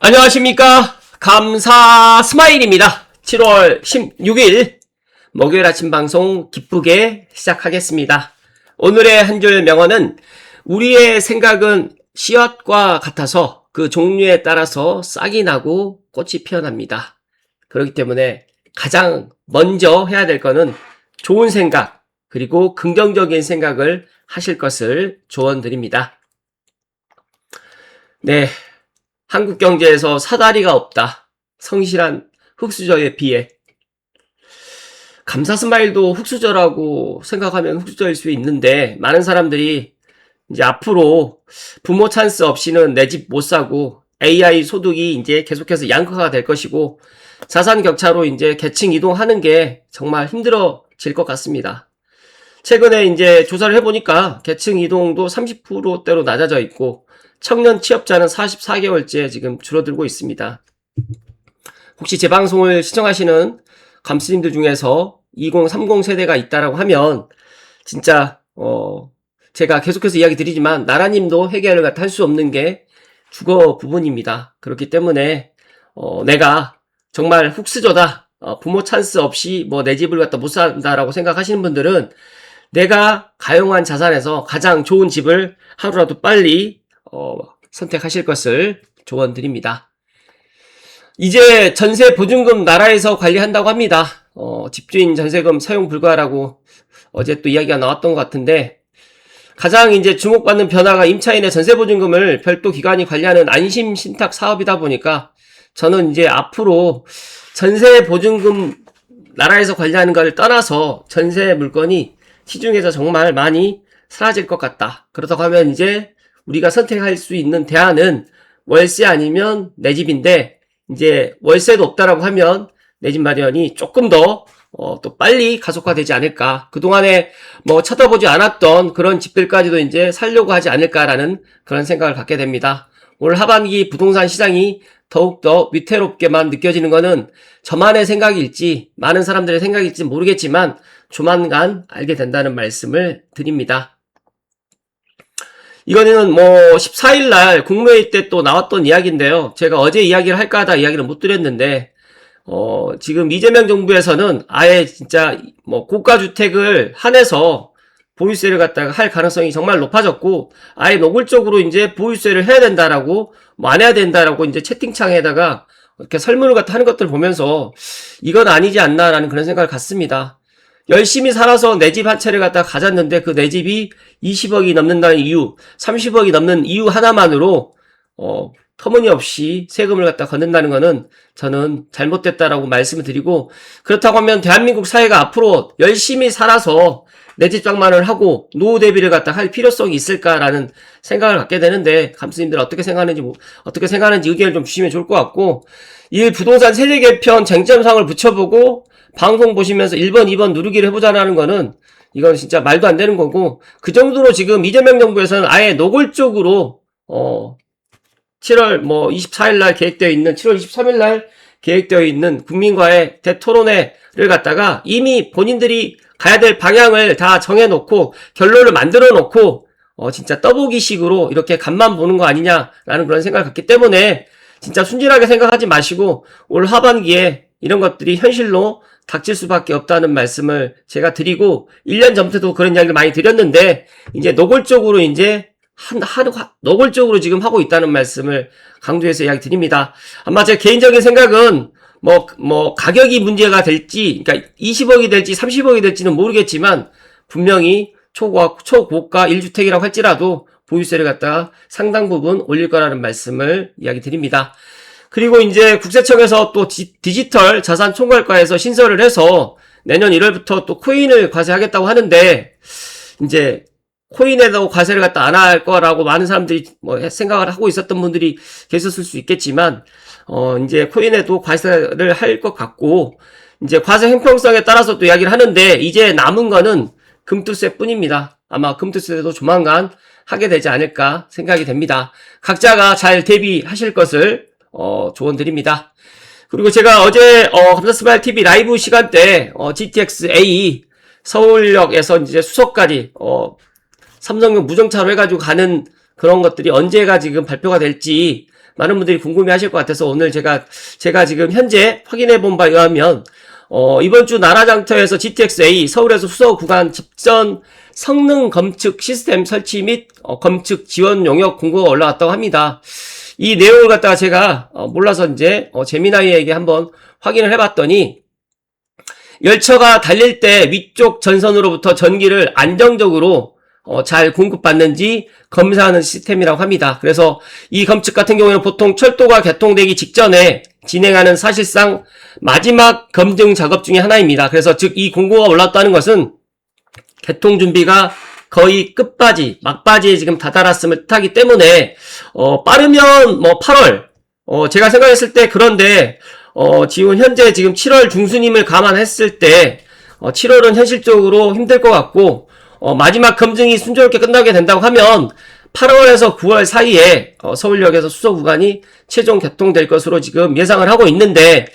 안녕하십니까. 감사 스마일입니다. 7월 16일 목요일 아침 방송 기쁘게 시작하겠습니다. 오늘의 한 줄 명언은 우리의 생각은 씨앗과 같아서 그 종류에 따라서 싹이 나고 꽃이 피어납니다. 그렇기 때문에 가장 먼저 해야 될 거는 좋은 생각 그리고 긍정적인 생각을 하실 것을 조언드립니다. 네. 한국 경제에서 사다리가 없다. 성실한 흙수저에 비해. 감사 스마일도 흙수저라고 생각하면 흙수저일 수 있는데 많은 사람들이 이제 앞으로 부모 찬스 없이는 내 집 못 사고 AI 소득이 이제 계속해서 양극화가 될 것이고 자산 격차로 이제 계층 이동하는 게 정말 힘들어질 것 같습니다. 최근에 이제 조사를 해보니까 계층 이동도 30%대로 낮아져 있고 청년 취업자는 44개월째 지금 줄어들고 있습니다. 혹시 제 방송을 시청하시는 감스님들 중에서 2030 세대가 있다라고 하면 진짜 제가 계속해서 이야기 드리지만 나라님도 해결을 할 수 없는 게 주거 부분입니다. 그렇기 때문에 내가 정말 흙수저다, 부모 찬스 없이 뭐 내 집을 갖다 못 산다라고 생각하시는 분들은 내가 가용한 자산에서 가장 좋은 집을 하루라도 빨리 선택하실 것을 조언드립니다. 이제 전세 보증금 나라에서 관리한다고 합니다. 집주인 전세금 사용 불가라고 어제 또 이야기가 나왔던 것 같은데 가장 이제 주목받는 변화가 임차인의 전세 보증금을 별도 기관이 관리하는 안심 신탁 사업이다 보니까 저는 이제 앞으로 전세 보증금 나라에서 관리하는 것을 떠나서 전세 물건이 시중에서 정말 많이 사라질 것 같다. 그렇다고 하면 이제 우리가 선택할 수 있는 대안은 월세 아니면 내 집인데 이제 월세도 없다라고 하면 내 집 마련이 조금 더 또 빨리 가속화되지 않을까. 그동안에 뭐 쳐다보지 않았던 그런 집들까지도 이제 살려고 하지 않을까라는 그런 생각을 갖게 됩니다. 올 하반기 부동산 시장이 더욱더 위태롭게만 느껴지는 거는 저만의 생각일지 많은 사람들의 생각일지 모르겠지만 조만간 알게 된다는 말씀을 드립니다. 이거는 뭐 14일날 국무회의 때 또 나왔던 이야기인데요. 제가 어제 이야기를 할까 하다 이야기를 못 드렸는데 지금 이재명 정부에서는 아예 진짜 뭐 고가주택을 한해서 보유세를 갖다가 할 가능성이 정말 높아졌고 아예 노골적으로 이제 보유세를 해야 된다라고 뭐 안 해야 된다라고 이제 채팅창에다가 이렇게 설문을 갖다 하는 것들을 보면서 이건 아니지 않나라는 그런 생각을 갖습니다. 열심히 살아서 내 집 한 채를 갖다가 가졌는데 그 내 집이 20억이 넘는다는 이유, 30억이 넘는 이유 하나만으로 터무니없이 세금을 갖다 걷는다는 거는 저는 잘못됐다라고 말씀을 드리고 그렇다고 하면 대한민국 사회가 앞으로 열심히 살아서 내 집 장만을 하고 노후 대비를 갖다 할 필요성이 있을까라는 생각을 갖게 되는데 감스님들 어떻게 생각하는지 의견을 좀 주시면 좋을 것 같고 이 부동산 세제 개편 쟁점상을 붙여보고 방송 보시면서 1번, 2번 누르기를 해보자라는 거는 이건 진짜 말도 안 되는 거고 그 정도로 지금 이재명 정부에서는 아예 노골적으로 7월 뭐 24일 날 계획되어 있는 7월 23일 날 계획되어 있는 국민과의 대토론회를 갖다가 이미 본인들이 가야 될 방향을 다 정해놓고 결론을 만들어 놓고 진짜 떠보기식으로 이렇게 간만 보는 거 아니냐라는 그런 생각을 갖기 때문에 진짜 순진하게 생각하지 마시고 올 하반기에 이런 것들이 현실로 닥칠 수밖에 없다는 말씀을 제가 드리고 1년 전부터도 그런 이야기를 많이 드렸는데 이제 노골적으로 이제 노골적으로 지금 하고 있다는 말씀을 강조해서 이야기 드립니다. 아마 제 개인적인 생각은 뭐 가격이 문제가 될지 그러니까 20억이 될지 30억이 될지는 모르겠지만 분명히 초고가 1주택이라고 할지라도 보유세를 갖다가 상당 부분 올릴 거라는 말씀을 이야기 드립니다. 그리고 이제 국세청에서 또 디지털 자산 총괄과에서 신설을 해서 내년 1월부터 또 코인을 과세하겠다고 하는데 이제 코인에도 과세를 갖다 안 할 거라고 많은 사람들이 뭐 생각을 하고 있었던 분들이 계셨을 수 있겠지만 이제 코인에도 과세를 할 것 같고 이제 과세 형평성에 따라서 또 이야기를 하는데 이제 남은 거는 금투세 뿐입니다. 아마 금투세도 조만간 하게 되지 않을까 생각이 됩니다. 각자가 잘 대비하실 것을 조언드립니다. 그리고 제가 어제 감사스마일 TV 라이브 시간 때 GTX-A 서울역에서 이제 수서까지 삼성역 무정차로 해가지고 가는 그런 것들이 언제가 지금 발표가 될지 많은 분들이 궁금해 하실 것 같아서 오늘 제가 지금 현재 확인해 본 바에 의하면, 이번 주 나라장터에서 GTX-A 서울에서 수서 구간 집전 성능 검측 시스템 설치 및 검측 지원 용역 공고가 올라왔다고 합니다. 이 내용을 갖다가 제가 몰라서 이제 제미나이에게 한번 확인을 해봤더니, 열차가 달릴 때 위쪽 전선으로부터 전기를 안정적으로 잘 공급받는지 검사하는 시스템이라고 합니다. 그래서 이 검측 같은 경우에는 보통 철도가 개통되기 직전에 진행하는 사실상 마지막 검증 작업 중에 하나입니다. 그래서 즉 이 공고가 올랐다는 것은 개통 준비가 거의 끝바지, 막바지에 지금 다다랐음을 뜻하기 때문에 빠르면 뭐 8월, 제가 생각했을 때 그런데 지금 현재 지금 7월 중순임을 감안했을 때 7월은 현실적으로 힘들 것 같고 마지막 검증이 순조롭게 끝나게 된다고 하면 8월에서 9월 사이에 서울역에서 수서 구간이 최종 개통될 것으로 지금 예상을 하고 있는데,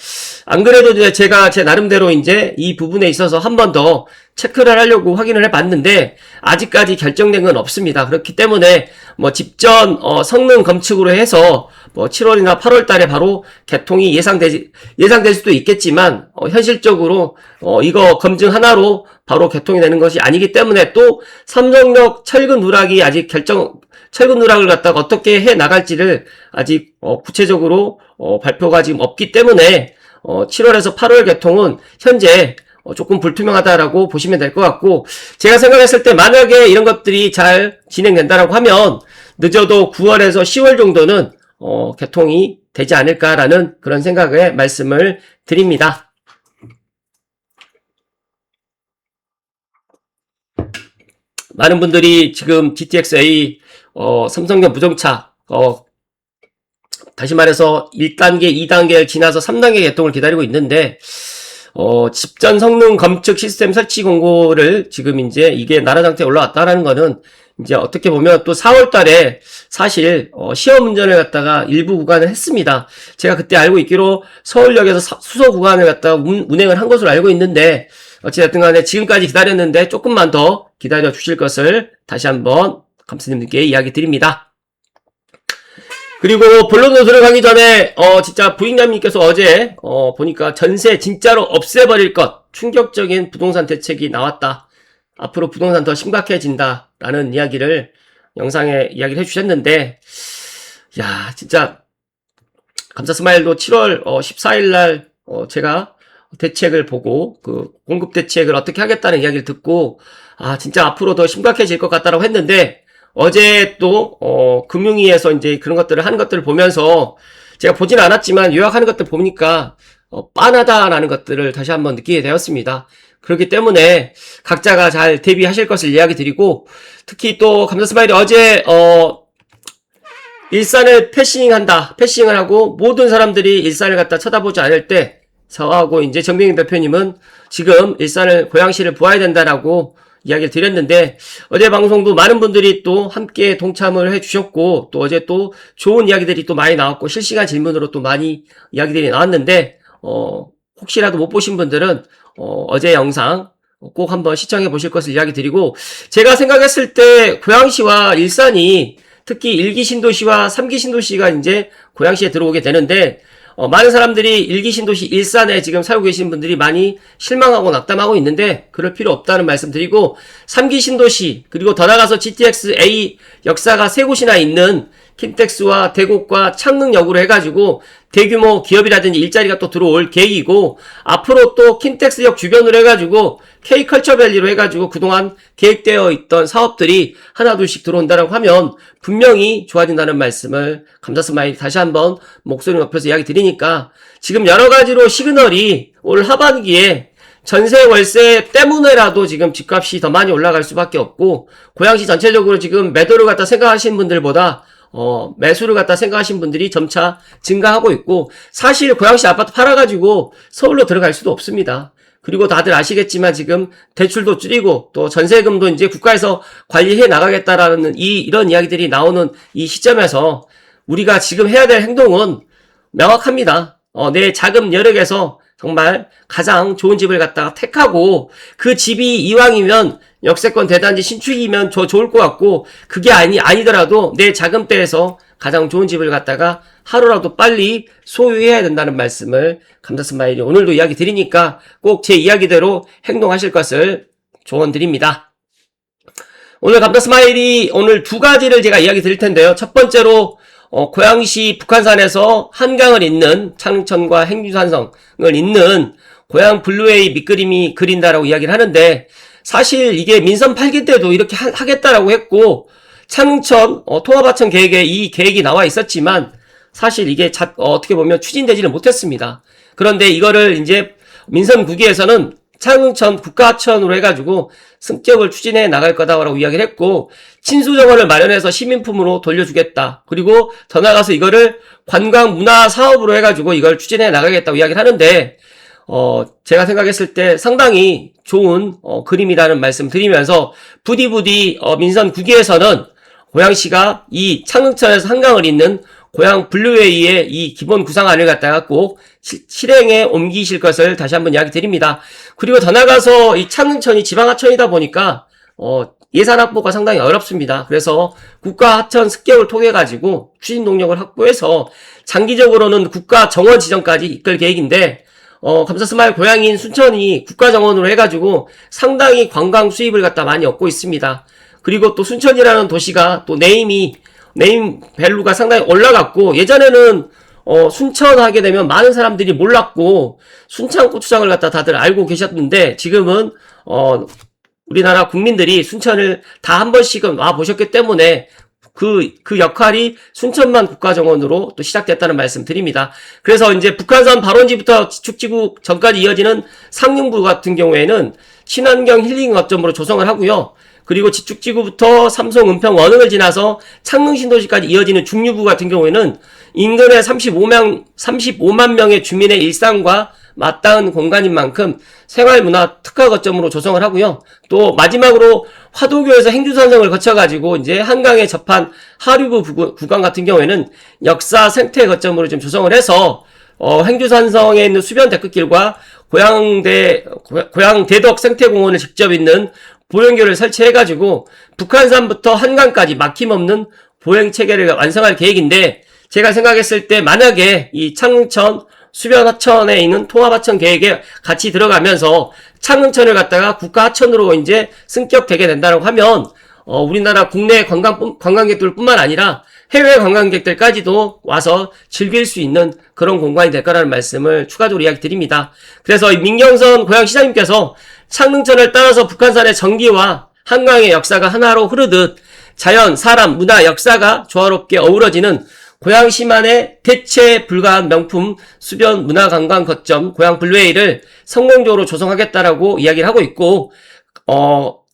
안 그래도 이제 제가 제 나름대로 이제 이 부분에 있어서 한 번 더 체크를 하려고 확인을 해봤는데 아직까지 결정된 건 없습니다. 그렇기 때문에 뭐 집전 성능 검측으로 해서 뭐 7월이나 8월 달에 바로 개통이 예상될 수도 있겠지만 현실적으로 이거 검증 하나로 바로 개통이 되는 것이 아니기 때문에, 또 삼성역 철근 누락이 아직 철근 누락을 갖다가 어떻게 해 나갈지를 아직 구체적으로 발표가 지금 없기 때문에 7월에서 8월 개통은 현재 조금 불투명하다라고 보시면 될 것 같고, 제가 생각했을 때 만약에 이런 것들이 잘 진행된다라고 하면 늦어도 9월에서 10월 정도는 개통이 되지 않을까라는 그런 생각에 말씀을 드립니다. 많은 분들이 지금 GTX-A 삼성역 무정차 다시 말해서 1단계, 2단계를 지나서 3단계 개통을 기다리고 있는데, 집전 성능 검측 시스템 설치 공고를 지금 이제 이게 나라장터에 올라왔다라는 거는 이제 어떻게 보면 또 4월 달에 사실 시험 운전을 갖다가 일부 구간을 했습니다. 제가 그때 알고 있기로 서울역에서 수서 구간을 갖다가 운행을 한 것으로 알고 있는데, 어찌됐든 간에 지금까지 기다렸는데 조금만 더 기다려 주실 것을 다시 한번 감독님께 이야기 드립니다. 그리고 본론으로 들어가기 전에 진짜 부익남님께서 어제 보니까 전세 진짜로 없애버릴 것, 충격적인 부동산 대책이 나왔다, 앞으로 부동산 더 심각해진다 라는 이야기를 영상에 이야기를 해주셨는데, 야 진짜 감사스마일도 7월 14일날 제가 대책을 보고 그 공급 대책을 어떻게 하겠다는 이야기를 듣고 진짜 앞으로 더 심각해질 것 같다라고 했는데, 어제 또 금융위에서 이제 그런 것들을 하는 것들을 보면서 제가 보지는 않았지만 요약하는 것들 보니까 빤하다라는 것들을 다시 한번 느끼게 되었습니다. 그렇기 때문에 각자가 잘 대비하실 것을 이야기 드리고, 특히 또 감사스마일이 어제 일산을 패싱을 하고 모든 사람들이 일산을 갖다 쳐다보지 않을 때 저하고 이제 정병인 대표님은 지금 일산을 고양시를 보아야 된다라고 이야기를 드렸는데, 어제 방송도 많은 분들이 또 함께 동참을 해주셨고, 또 어제 또 좋은 이야기들이 또 많이 나왔고 실시간 질문으로 또 많이 이야기들이 나왔는데, 혹시라도 못 보신 분들은 어제 영상 꼭 한번 시청해 보실 것을 이야기 드리고, 제가 생각했을 때 고양시와 일산이 특히 1기 신도시와 3기 신도시가 이제 고양시에 들어오게 되는데, 많은 사람들이 1기 신도시 일산에 지금 살고 계신 분들이 많이 실망하고 낙담하고 있는데 그럴 필요 없다는 말씀 드리고, 3기 신도시 그리고 더 나가서 GTX-A 역사가 3곳이나 있는 킨텍스와 대곡과 창릉역으로 해가지고 대규모 기업이라든지 일자리가 또 들어올 계획이고, 앞으로 또 킨텍스역 주변으로 해가지고 K컬처밸리로 해가지고 그동안 계획되어 있던 사업들이 하나둘씩 들어온다라고 하면 분명히 좋아진다는 말씀을 감사스마일 다시 한번 목소리 높여서 이야기 드리니까, 지금 여러 가지로 시그널이 올 하반기에 전세 월세 때문에라도 지금 집값이 더 많이 올라갈 수밖에 없고, 고양시 전체적으로 지금 매도를 갖다 생각하시는 분들보다 매수를 갖다 생각하신 분들이 점차 증가하고 있고, 사실 고양시 아파트 팔아가지고 서울로 들어갈 수도 없습니다. 그리고 다들 아시겠지만 지금 대출도 줄이고 또 전세금도 이제 국가에서 관리해 나가겠다라는 이런 이야기들이 나오는 이 시점에서 우리가 지금 해야 될 행동은 명확합니다. 내 자금 여력에서 정말 가장 좋은 집을 갖다가 택하고, 그 집이 이왕이면 역세권 대단지 신축이면 좋을 것 같고, 그게 아니더라도 내 자금대에서 가장 좋은 집을 갖다가 하루라도 빨리 소유해야 된다는 말씀을 감사스마일이 오늘도 이야기 드리니까 꼭 제 이야기대로 행동하실 것을 조언 드립니다. 오늘 감사스마일이 오늘 두 가지를 제가 이야기 드릴 텐데요. 첫 번째로 고양시 북한산에서 한강을 잇는 창릉천과 행주산성을 잇는 고양 블루웨이 밑그림이 그린다라고 이야기를 하는데, 사실 이게 민선 8기 때도 이렇게 하겠다라고 했고 창릉천 통합하천 계획에 이 계획이 나와 있었지만 사실 이게 어떻게 보면 추진되지는 못했습니다. 그런데 이거를 이제 민선 9기에서는 창릉천 국가하천으로 해가지고 승격을 추진해 나갈 거다라고 이야기를 했고, 친수정원을 마련해서 시민품으로 돌려주겠다. 그리고 더 나아가서 이거를 관광문화사업으로 해가지고 이걸 추진해 나가겠다고 이야기를 하는데, 제가 생각했을 때 상당히 좋은 그림이라는 말씀 드리면서 부디 민선 9기에서는 고양시가 이 창릉천에서 한강을 잇는 고양 블루웨이의 이 기본 구상안을 갖다가 꼭 실행에 옮기실 것을 다시 한번 이야기 드립니다. 그리고 더 나가서 이 창릉천이 지방하천이다 보니까 예산 확보가 상당히 어렵습니다. 그래서 국가하천 습격을 통해 가지고 추진 동력을 확보해서 장기적으로는 국가 정원 지정까지 이끌 계획인데, 감사스마일 고향인 순천이 국가정원으로 해가지고 상당히 관광 수입을 갖다 많이 얻고 있습니다. 그리고 또 순천이라는 도시가 또 네임 밸류가 상당히 올라갔고, 예전에는 순천 하게 되면 많은 사람들이 몰랐고 순천 고추장을 갖다 다들 알고 계셨는데, 지금은 우리나라 국민들이 순천을 다 한 번씩은 와 보셨기 때문에 그 역할이 순천만 국가정원으로 또 시작됐다는 말씀 드립니다. 그래서 이제 북한산 발원지부터 지축지구 전까지 이어지는 상륙부 같은 경우에는 친환경 힐링 거점으로 조성을 하고요. 그리고 지축지구부터 삼성, 은평, 원흥을 지나서 창릉 신도시까지 이어지는 중류부 같은 경우에는 인근의 35만 명의 주민의 일상과 맞닿은 공간인 만큼 생활문화 특화 거점으로 조성을 하고요. 또 마지막으로 화도교에서 행주산성을 거쳐가지고 이제 한강에 접한 하류부 구간 같은 경우에는 역사 생태 거점으로 좀 조성을 해서 행주산성에 있는 수변 데크길과 고양대덕 생태공원을 직접 있는 보행교를 설치해가지고 북한산부터 한강까지 막힘없는 보행체계를 완성할 계획인데, 제가 생각했을 때 만약에 이 창릉천 수변하천에 있는 통합하천 계획에 같이 들어가면서 창릉천을 갖다가 국가하천으로 이제 승격되게 된다고 하면 우리나라 국내 관광객들 뿐만 아니라 해외 관광객들까지도 와서 즐길 수 있는 그런 공간이 될 거라는 말씀을 추가적으로 이야기 드립니다. 그래서 민경선 고양시장님께서 창릉천을 따라서 북한산의 정기와 한강의 역사가 하나로 흐르듯 자연, 사람, 문화, 역사가 조화롭게 어우러지는 고양시만의 대체 불가한 명품 수변 문화관광 거점 고양 블루웨이를 성공적으로 조성하겠다라고 이야기를 하고 있고,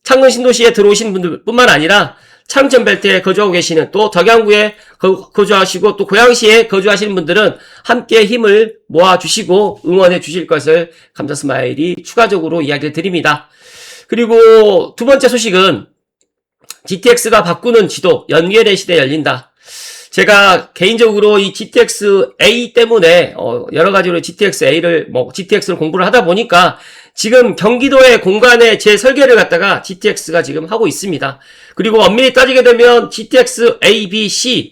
창릉 신도시에 들어오신 분들 뿐만 아니라 창천 벨트에 거주하고 계시는, 또 덕양구에 거주하시고 또 고양시에 거주하시는 분들은 함께 힘을 모아주시고 응원해 주실 것을 감사스마일이 추가적으로 이야기를 드립니다. 그리고 두 번째 소식은 GTX가 바꾸는 지도, 연결의 시대 열린다. 제가 개인적으로 이 GTX-A 때문에 여러 가지로 GTX-A를 GTX를 공부를 하다 보니까 지금 경기도의 공간에 제 설계를 갖다가 GTX가 지금 하고 있습니다. 그리고 엄밀히 따지게 되면 GTX-A, B, C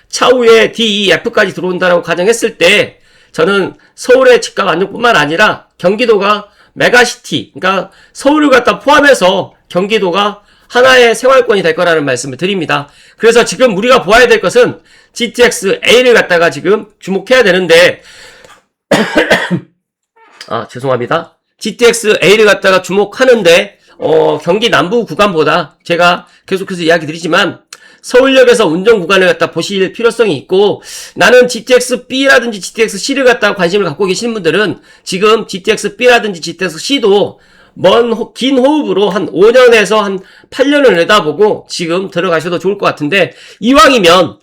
차후에 D, E, F까지 들어온다라고 가정했을 때 저는 서울의 집값 안정뿐만 아니라 경기도가 메가시티, 그러니까 서울을 갖다 포함해서 경기도가 하나의 생활권이 될 거라는 말씀을 드립니다. 그래서 지금 우리가 보아야 될 것은 GTX-A를 갖다가 지금 주목해야 되는데 죄송합니다. GTX-A를 갖다가 주목하는데 경기 남부 구간보다 제가 계속해서 이야기 드리지만 서울역에서 운전 구간을 갖다 보실 필요성이 있고, 나는 GTX-B라든지 GTX-C를 갖다가 관심을 갖고 계시는 분들은 지금 GTX-B라든지 GTX-C도 긴 호흡으로 한 5년에서 한 8년을 내다보고 지금 들어가셔도 좋을 것 같은데, 이왕이면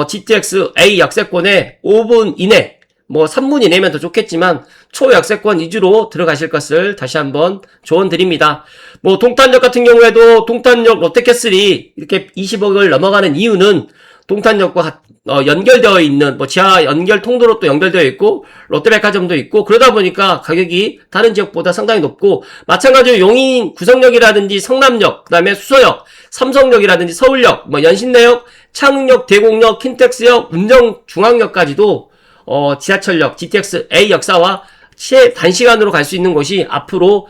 GTX-A 역세권에 5분 이내 3분 이내면 더 좋겠지만 초역세권 위주로 들어가실 것을 다시 한번 조언 드립니다. 동탄역 같은 경우에도 동탄역 롯데캐슬이 이렇게 20억을 넘어가는 이유는 동탄역과 연결되어 있는 뭐 지하 연결 통로로 또 연결되어 있고 롯데백화점도 있고 그러다 보니까 가격이 다른 지역보다 상당히 높고 마찬가지로 용인 구성역이라든지 성남역 그다음에 수서역 삼성역이라든지 서울역 뭐 연신내역 창릉역 대곡역 킨텍스역 운정중앙역까지도 지하철역 GTX A 역사와 단시간으로 갈 수 있는 곳이 앞으로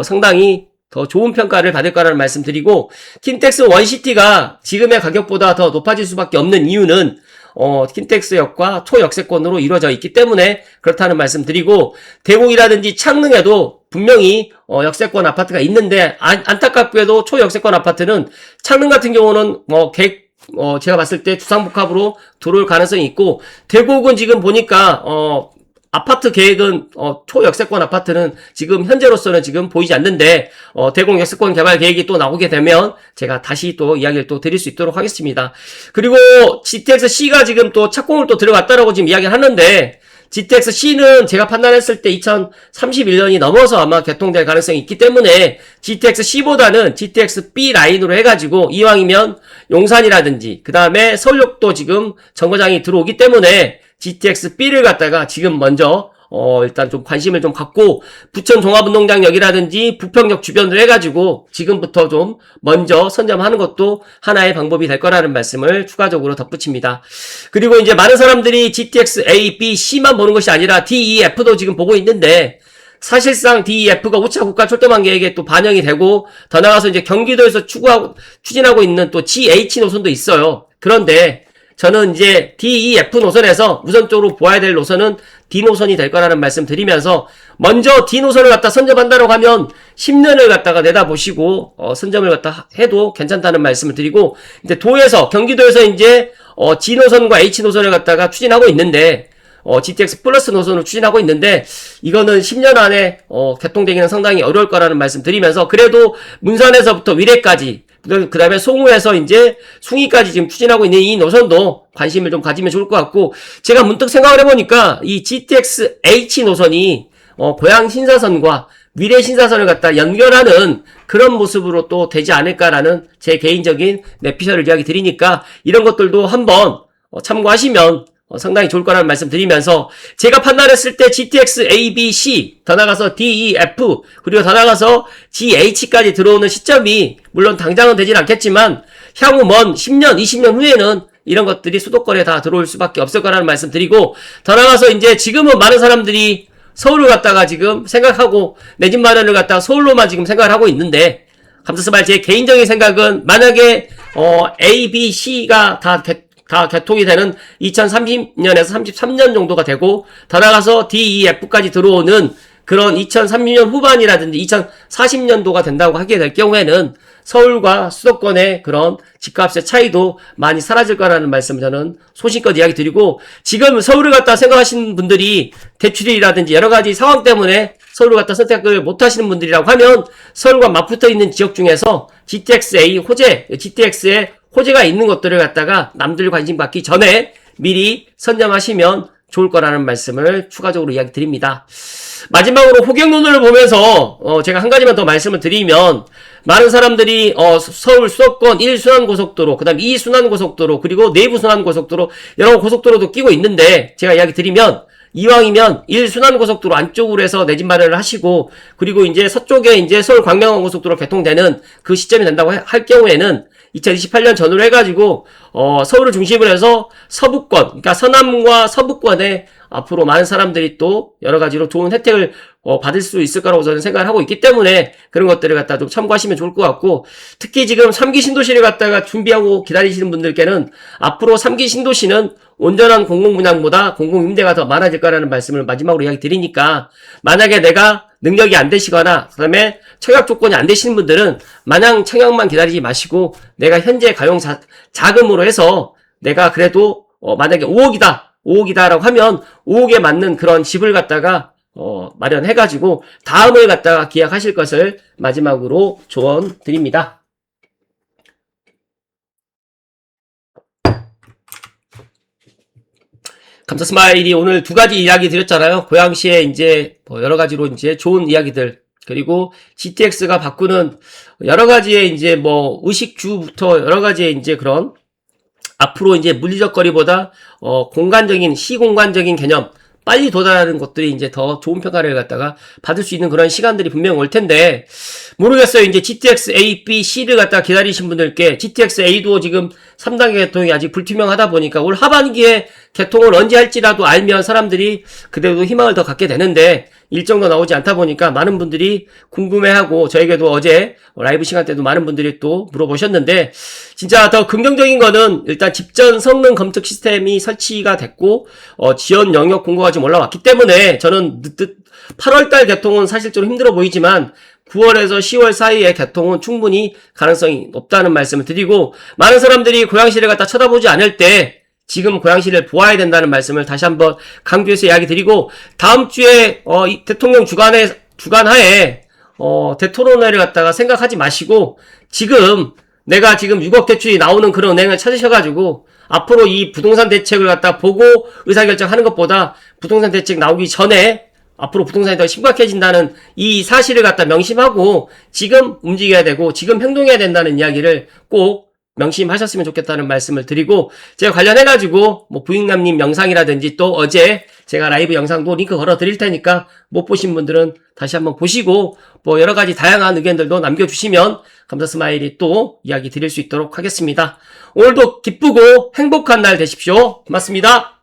상당히 더 좋은 평가를 받을 거라는 말씀 드리고 킨텍스 원시티가 지금의 가격보다 더 높아질 수밖에 없는 이유는 킨텍스역과 초역세권으로 이루어져 있기 때문에 그렇다는 말씀 드리고 대곡이라든지 창릉에도 분명히 역세권 아파트가 있는데 안타깝게도 초역세권 아파트는 창릉 같은 경우는 제가 봤을 때 주상복합으로 들어올 가능성이 있고 대곡은 지금 보니까 아파트 계획은 초역세권 아파트는 지금 현재로서는 지금 보이지 않는데 대공 역세권 개발 계획이 또 나오게 되면 제가 다시 또 이야기를 또 드릴 수 있도록 하겠습니다. 그리고 GTX C가 지금 또 착공을 또 들어갔다라고 지금 이야기를 하는데 GTX C는 제가 판단했을 때 2031년이 넘어서 아마 개통될 가능성이 있기 때문에 GTX C보다는 GTX B 라인으로 해가지고 이왕이면 용산이라든지 그 다음에 서울역도 지금 정거장이 들어오기 때문에 GTX B를 갖다가 지금 먼저 일단 좀 관심을 좀 갖고 부천 종합운동장역이라든지 부평역 주변으로 해가지고 지금부터 좀 먼저 선점하는 것도 하나의 방법이 될 거라는 말씀을 추가적으로 덧붙입니다. 그리고 이제 많은 사람들이 GTX A, B, C만 보는 것이 아니라 D, E, F도 지금 보고 있는데 사실상 D, E, F가 5차 국가 철도망 계획에 또 반영이 되고 더 나아가서 이제 경기도에서 추진하고 있는 또 GH 노선도 있어요. 그런데 저는 이제 D, E, F 노선에서 우선적으로 보아야 될 노선은 D 노선이 될 거라는 말씀 드리면서 먼저 D 노선을 갖다 선점한다고 하면 10년을 갖다가 내다보시고 선점을 갖다 해도 괜찮다는 말씀을 드리고 이제 경기도에서 이제 G 노선과 H 노선을 갖다가 추진하고 있는데 GTX 플러스 노선을 추진하고 있는데 이거는 10년 안에 개통되기는 상당히 어려울 거라는 말씀 드리면서 그래도 문산에서부터 위례까지 그 다음에 송우에서 이제 숭이까지 지금 추진하고 있는 이 노선도 관심을 좀 가지면 좋을 것 같고 제가 문득 생각을 해보니까 이 GTX H 노선이 고양 신사선과 위례 신사선을 갖다 연결하는 그런 모습으로 또 되지 않을까라는 제 개인적인 내피셜을 이야기 드리니까 이런 것들도 한번 참고하시면 상당히 좋을 거라는 말씀 드리면서 제가 판단했을 때 GTX A, B, C 더 나가서 D, E, F 그리고 더 나가서 GH까지 들어오는 시점이 물론 당장은 되진 않겠지만 향후 먼 10년, 20년 후에는 이런 것들이 수도권에 다 들어올 수밖에 없을 거라는 말씀 드리고 더 나가서 이제 지금은 많은 사람들이 서울을 갖다가 지금 생각하고 내 집 마련을 갖다가 서울로만 지금 생각을 하고 있는데 감사스말 제 개인적인 생각은 만약에 A, B, C가 다 개통이 되는 2030년에서 33년 정도가 되고 더 나가서 D, E, F까지 들어오는 그런 2030년 후반이라든지 2040년도가 된다고 하게 될 경우에는 서울과 수도권의 그런 집값의 차이도 많이 사라질 거라는 말씀을 저는 소신껏 이야기 드리고 지금 서울을 갖다 생각하시는 분들이 대출이라든지 여러 가지 상황 때문에 서울을 갖다 선택을 못 하시는 분들이라고 하면 서울과 맞붙어 있는 지역 중에서 GTX-A GTX의 호재가 있는 것들을 갖다가 남들 관심 받기 전에 미리 선점하시면 좋을 거라는 말씀을 추가적으로 이야기 드립니다. 마지막으로 호경로를 보면서 제가 한 가지만 더 말씀을 드리면 많은 사람들이 서울 수도권 1순환 고속도로 그 다음 2순환 고속도로 그리고 내부순환 고속도로 여러 고속도로도 끼고 있는데 제가 이야기 드리면 이왕이면 1순환 고속도로 안쪽으로 해서 내 집 마련을 하시고 그리고 이제 서쪽에 이제 서울 광명항 고속도로 개통되는 그 시점이 된다고 할 경우에는 2028년 전후로 해가지고 서울을 중심으로 해서 서부권 그러니까 서남과 서부권에 앞으로 많은 사람들이 또 여러 가지로 좋은 혜택을 받을 수 있을 거라고 저는 생각을 하고 있기 때문에 그런 것들을 갖다 좀 참고하시면 좋을 것 같고 특히 지금 3기 신도시를 갖다가 준비하고 기다리시는 분들께는 앞으로 3기 신도시는 온전한 공공분양보다 공공임대가 더 많아질 거라는 말씀을 마지막으로 이야기 드리니까 만약에 내가 능력이 안 되시거나 그 다음에 청약 조건이 안 되시는 분들은 마냥 청약만 기다리지 마시고 내가 현재 가용 자금으로 해서 내가 그래도 만약에 5억이다라고 하면 5억에 맞는 그런 집을 갖다가 마련해가지고 다음을 갖다가 기약하실 것을 마지막으로 조언 드립니다. 감사 스마일이 오늘 두 가지 이야기 드렸잖아요. 고양시에 이제 여러 가지로 이제 좋은 이야기들 그리고 GTX가 바꾸는 여러 가지의 이제 의식주부터 여러 가지의 이제 그런 앞으로 이제 물리적 거리보다 공간적인 시공간적인 개념 빨리 도달하는 것들이 이제 더 좋은 평가를 갖다가 받을 수 있는 그런 시간들이 분명 올 텐데 모르겠어요. 이제 GTX A, B, C를 갖다가 기다리신 분들께 GTX A도 지금 3단계 개통이 아직 불투명하다 보니까 올 하반기에 개통을 언제 할지라도 알면 사람들이 그대로 희망을 더 갖게 되는데 일정도 나오지 않다 보니까 많은 분들이 궁금해하고 저에게도 어제 라이브 시간 때도 많은 분들이 또 물어보셨는데 진짜 더 긍정적인 거는 일단 집전 성능 검측 시스템이 설치가 됐고 지원 영역 공고가 지금 올라왔기 때문에 저는 8월달 개통은 사실적으로 힘들어 보이지만 9월에서 10월 사이에 개통은 충분히 가능성이 높다는 말씀을 드리고 많은 사람들이 고양시를 갖다 쳐다보지 않을 때 지금 고양시를 보아야 된다는 말씀을 다시 한번 강조해서 이야기 드리고 다음 주에 이 대통령 주관하에 대토론회를 갖다가 생각하지 마시고 지금 내가 지금 6억 대출이 나오는 그런 은행을 찾으셔가지고 앞으로 이 부동산 대책을 갖다 보고 의사결정하는 것보다 부동산 대책 나오기 전에 앞으로 부동산이 더 심각해진다는 이 사실을 갖다 명심하고 지금 움직여야 되고 지금 행동해야 된다는 이야기를 꼭 명심하셨으면 좋겠다는 말씀을 드리고 제가 관련해가지고 뭐 부익남님 영상이라든지 또 어제 제가 라이브 영상도 링크 걸어 드릴 테니까 못 보신 분들은 다시 한번 보시고 뭐 여러 가지 다양한 의견들도 남겨주시면 감사 스마일이 또 이야기 드릴 수 있도록 하겠습니다. 오늘도 기쁘고 행복한 날 되십시오. 고맙습니다.